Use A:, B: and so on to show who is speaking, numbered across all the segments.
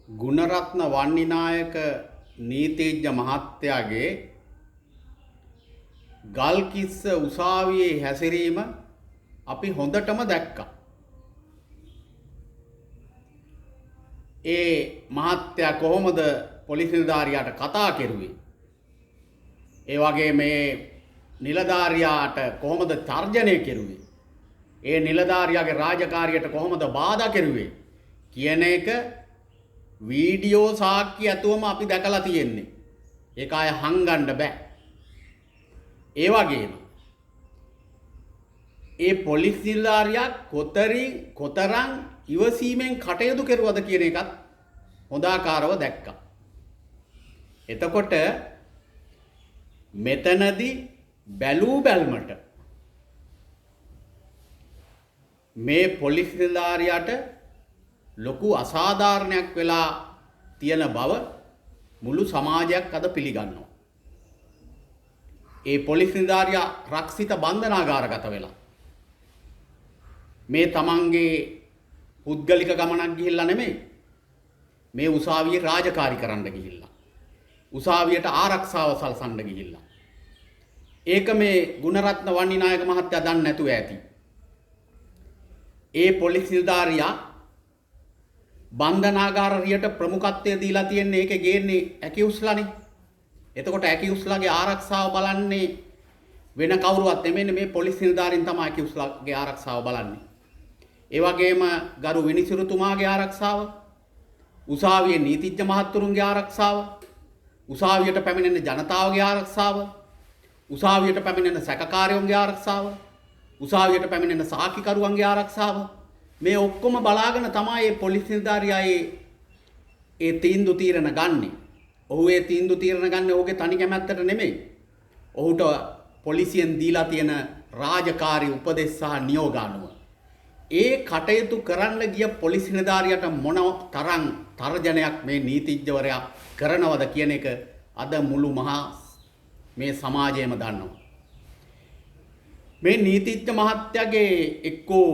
A: ගුණරත්න වන්නිනායක නීතිඥ මහත්තයාගේ ගල්කිස්ස උසාවියේ හැසිරීම අපි හොඳටම දැක්කා. ඒ මහත්තයා කොහොමද පොලිස් නිලධාරියාට කතා කෙරුවේ? ඒ වගේ මේ නිලධාරියාට කොහොමද තර්ජනය කෙරුවේ? ඒ නිලධාරියාගේ රාජකාරියට කොහොමද බාධා කෙරුවේ කියන එක වීඩියෝ සාක්ෂි ඇතුවම අපි දැකලා තියෙන්නේ. ඒක අය හංගන්න බෑ. ඒ වගේම ඒ පොලිස් නිලධාරියා කොතරම් ඉවසීමෙන් කටයුතු කරුවද කියන එකත් හොඳාකාරව දැක්කා. එතකොට මෙතනදී බැලූ බැල්මට මේ පොලිස් නිලධාරියාට ලොකු අසාධාරණයක් වෙලා තියෙන බව මුළු සමාජයක් අද පිළිගන්නවා. ඒ පොලිස් නිලධාරියා රක්ෂිත බන්ධනාගාරගත වෙලා මේ තමන්ගේ පුද්ගලික ගමනක් ගිහිල්ලා නෙමෙයි, මේ උසාවියේ රාජකාරී කරන්න ගිහිල්ලා, උසාවියට ආරක්ෂාව සලසන්න ගිහිල්ලා. ඒක මේ ගුණරත්න වන්නිනායක මහත්තයා දන්නේ නැතුව ඇති. ඒ පොලිස් නිලධාරියා බන්ධනාගාරයට ප්‍රමුඛත්වය දීලා තියෙන්නේ ඒකේ ගේන්නේ ඇකියුස්ලානේ. එතකොට ඇකියුස්ලාගේ ආරක්ෂාව බලන්නේ වෙන කවුරුවත් නෙමෙයි, මේ පොලිස් නිලධාරීන් තමයි ඇකියුස්ලාගේ ආරක්ෂාව බලන්නේ. ඒ වගේම ගරු විනිසුරුතුමාගේ ආරක්ෂාව, උසාවියේ නීතිඥ මහත්තුරුන්ගේ ආරක්ෂාව, උසාවියට පැමිණෙන ජනතාවගේ ආරක්ෂාව, උසාවියට පැමිණෙන සැකකාරයන්ගේ ආරක්ෂාව, උසාවියට පැමිණෙන සාක්ෂිකරුවන්ගේ ආරක්ෂාව, මේ ඔක්කොම බලාගෙන තමයි මේ පොලිස් නිලධාරියා ඒ තීන්දුව තීරණ ගන්නෙ. ඔහු ඒ තීන්දුව තීරණ ගන්නෙ ඔහුගේ තනි කැමැත්තට නෙමෙයි. ඔහුට පොලිසියෙන් දීලා තියෙන රාජකාරී උපදෙස් සහ නියෝග අනුව. ඒ කටයුතු කරන්න ගිය පොලිස් නිලධාරියාට මොන තරම් තර්ජනයක් මේ නීතිඥවරයා කරනවද කියන එක අද මුළු මහා මේ සමාජයම දන්නවා. මේ නීතිඥ මහත්තයාගේ එක්කෝ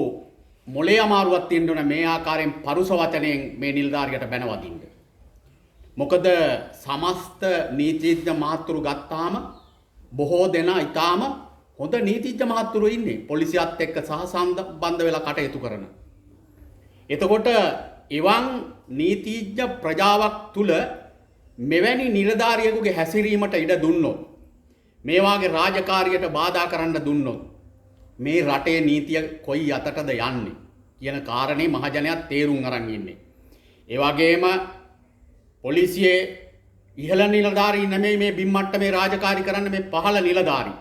A: මොලේ අමාරුවක් තියෙන්න ඕන මේ ආකාරයෙන් පරුස වචනයෙන් මේ නිලධාරියට බැනවදින්න. මොකද සමස්ත නීතිඥ මහත්තුරු ගත්තාම බොහෝ දෙනා ඊටාම හොඳ නීතිඥ මහත්තුරු ඉන්නේ පොලිසියත් එක්ක සහසම්බන්ධ වෙලා කටයුතු කරන. එතකොට එවන් නීතිඥ ප්‍රජාවක් තුල මෙවැනි නිලධාරියෙකුගේ හැසිරීමට ඉඩ දුන්නොත්, මේ වාගේ රාජකාරියට බාධා කරන්න දුන්නොත් මේ රටේ නීතිය කොයි අතටද යන්නේ කියන කාරණේ මහජනයා තේරුම් අරන් ඉන්නේ. ඒ වගේම පොලිසියේ ඉහළ නිලධාරී නෙමෙයි මේ බිම් මට්ටමේ රාජකාරී කරන්න, මේ පහළ නිලධාරී,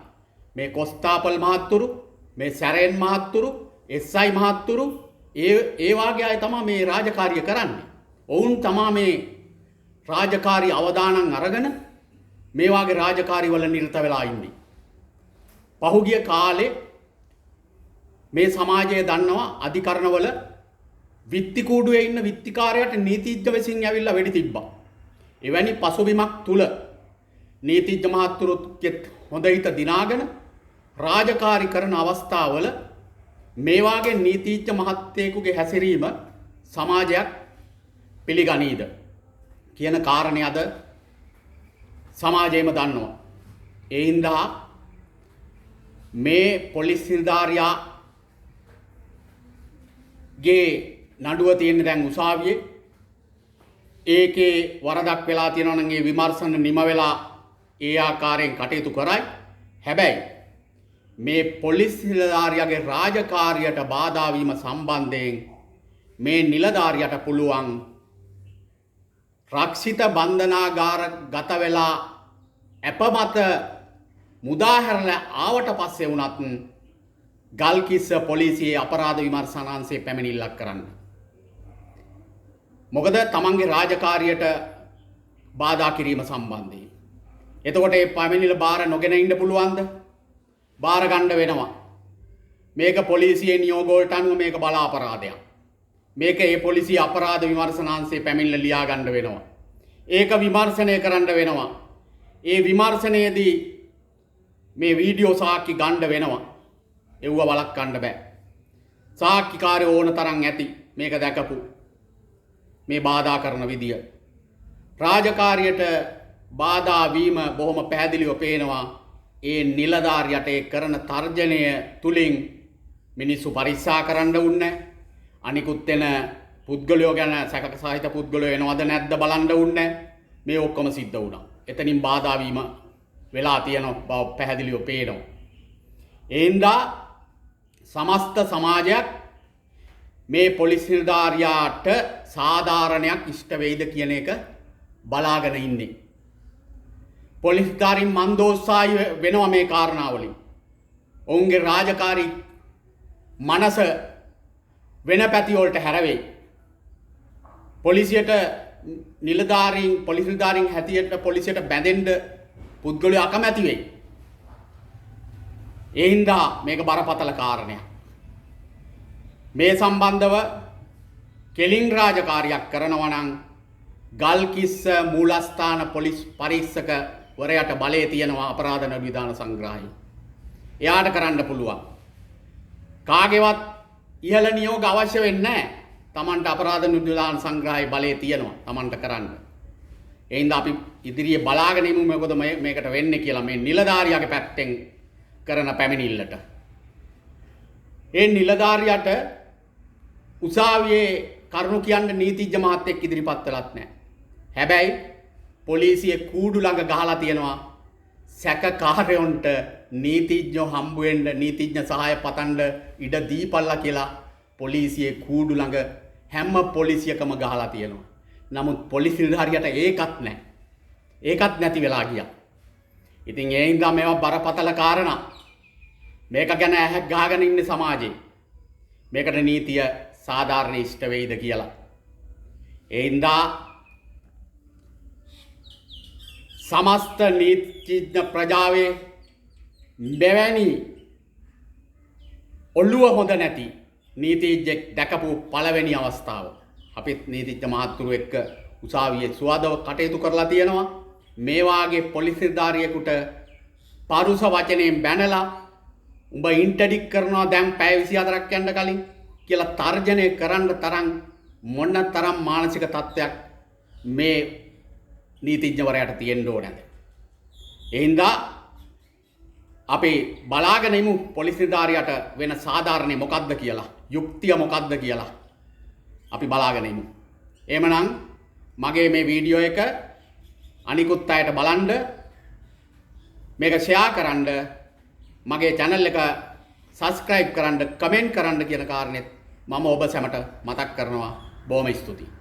A: මේ කොස්තාපල් මහත්තුරු, මේ සැරෙන් මහත්තුරු, එස්.අයි මහත්තුරු, ඒ වාගේ අය තමයි මේ රාජකාරිය කරන්නේ. ඔවුන් තමයි මේ රාජකාරී අවදානම් අරගෙන මේ වාගේ රාජකාරී වල නිරත වෙලා ඉන්නේ. පහුගිය කාලේ මේ සමාජය දන්නවා අධිකරණවල විත්ති කූඩුවේ ඉන්න විත්තිකාරයාට නීතිඥ විසින් ඇවිල්ලා වෙඩි තිබ්බා. එවැනි පසුබිමක් තුල නීතිඥ මහත්තුරුත් හොඳ හිත දිනාගෙන රාජකාරී කරන අවස්ථාවල මේ වාගේ නීතිඥ මහත්තයෙකුගේ හැසිරීම සමාජයක් පිළිගනීද කියන කාරණේ අද සමාජයම දන්නවා. ඒ හින්දා මේ පොලිස් නිලධාරියා ගේ නඩුව තියෙන දැන් උසාවියේ ඒකේ වරදක් වෙලා තියෙනවා නම් ඒ විමර්ශන නිම වෙලා ඒ ආකාරයෙන් කටයුතු කරයි. හැබැයි මේ පොලිස් නිලධාරියාගේ රාජකාරියට බාධා වීම සම්බන්ධයෙන් මේ නිලධාරියාට පුළුවන් රක්ෂිත බන්ධනාගාර ගත වෙලා අපමත මුදාහැරලා ආවට පස්සේ වුණත් ගල්කිස්ස පොලිසියේ අපරාධ විමර්ශනාංශයේ පැමිණිල්ලක් කරන්න. මොකද තමන්ගේ රාජකාරියට බාධා කිරීම සම්බන්ධයෙන්. එතකොට මේ පැමිණිල්ල බාර නොගෙන ඉන්න පුළුවන්ද? බාර ගන්න වෙනවා. මේක පොලිසියේ නියෝග වලට අනුව මේක බල අපරාධයක්. මේක ඒ පොලිසිය අපරාධ විමර්ශනාංශයේ පැමිණිල්ල ලියා ගන්න වෙනවා. ඒක විමර්ශනය කරන්න වෙනවා. ඒ විමර්ශනයේදී මේ වීඩියෝ සාක්ෂි ගන්න වෙනවා. එව්ව වළක්වන්න බෑ. සාක්ෂිකාරයෝ ඕන තරම් ඇති මේක දැකපු. මේ බාධා කරන විදිය. රාජකාරියට බාධා වීම බොහොම පැහැදිලිව පේනවා. ඒ නිලධාරියට ඒ කරන තර්ජනය තුලින් මිනිස්සු පරික්ෂා කරන්න උන්නේ. අනිකුත් එන පුද්ගලයෝ ගැන සැක සහිත පුද්ගලයෝ එනවද නැද්ද බලන්න උන්නේ. මේ ඔක්කොම සිද්ධ වුණා. එතනින් බාධා වීම වෙලා තියෙන බව පැහැදිලිව පේනවා. ඒන්දා සමස්ත සමාජයක් මේ පොලිස් නිලධාරියාට සාධාරණයක් ඉෂ්ට වෙයිද කියන එක බලාගෙන ඉන්නේ. පොලිස් නිලධාරීන් මන්දෝත්සාහී වෙනවා මේ කාරණාවලින්. ඔවුන්ගේ රාජකාරී මනස වෙන පැති වලට හැරෙයි. පොලිසියට පොලිස් නිලධාරීන් හැටියට පොලිසියට බැඳෙන්න පුද්ගලයෝ අකමැති වෙයි. ඒ හින්දා මේක බරපතල කාරණයක්. මේ සම්බන්ධව කෙලින් රාජකාරියක් කරනවා නම් ගල්කිස්ස මූලස්ථාන පොලිස් පරීක්ෂක වරයාට බලය තියෙනවා අපරාධ නිර්විධාන සංග්‍රහයේ. එයාට කරන්න පුළුවන්. කාගේවත් ඉහළ නියෝග අවශ්‍ය වෙන්නේ නැහැ. Tamanට අපරාධ නිර්විධාන සංග්‍රහයේ බලය තියෙනවා Tamanට කරන්න. ඒ හින්දා අපි ඉදිරියේ බලාගෙන ඉමු මොකද මේකට වෙන්නේ කියලා මේ නිලධාරියාගේ පැත්තෙන් කරන පැමිණිල්ලට. ඒ නිලධාරියාට උසාවියේ කරුණු කියන්න නීතිඥ මහත්තයෙක් ඉදිරිපත් වෙලත් නැහැ. හැබැයි පොලිසිය කූඩු ළඟ ගහලා තියෙනවා සැකකාරයොන්ට නීතිඥයෝ හම්බ වෙන්න නීතිඥ සහාය පතන්න ඉඩ දීපල්ලා කියලා පොලිසියේ කූඩු ළඟ හැම පොලිසියකම ගහලා තියෙනවා. නමුත් පොලිස් නිලධාරියට ඒකත් නැහැ. ඒකත් නැති වෙලා ගියා. ඉතින් ඒ හින්දා මේවා බරපතල කාරණා. මේක ගැන ඇහක් ගහගෙන ඉන්නේ සමාජේ. මේකට නීතිය සාධාරණ ඉෂ්ට වෙයිද කියලා. ඒ හින්දා සමස්ත නීතිඥ ප්‍රජාවේ මෙවැනි ඔළුව හොඳ නැති නීතිඥෙක් දැකපු පළවෙනි අවස්ථාව. අපිත් නීතිඥ මහත්තුරු එක්ක උසාවියේ සුවදව කටයුතු කරලා තියෙනවා. මේ වාගේ පොලිස් නිලධාරියෙකුට පරුස වචනයෙන් බැනලා උඹ ඉන්ටඩික් කරනවා දැන් පැය 24ක් යන්න කලින් කියලා තර්ජනය කරන්න තරම් මොන තරම් මානසික තත්ත්වයක් මේ නීතිඥවරයාට තියෙන්න ඕනද? ඒ හින්දා අපි බලාගෙන ඉමු පොලිස් නිලධාරියාට වෙන සාධාරණේ මොකක්ද කියලා, යුක්තිය මොකක්ද කියලා අපි බලාගෙන ඉමු. එහෙමනම් මගේ මේ වීඩියෝ එක අනිකුත් අයට බලන්න, මේක ෂෙයා කරන්න, මගේ channel එක subscribe කරන්න, comment කරන්න කියන කාරණෙත් මම ඔබ සැමට මතක් කරනවා. බොහොම ස්තුතියි.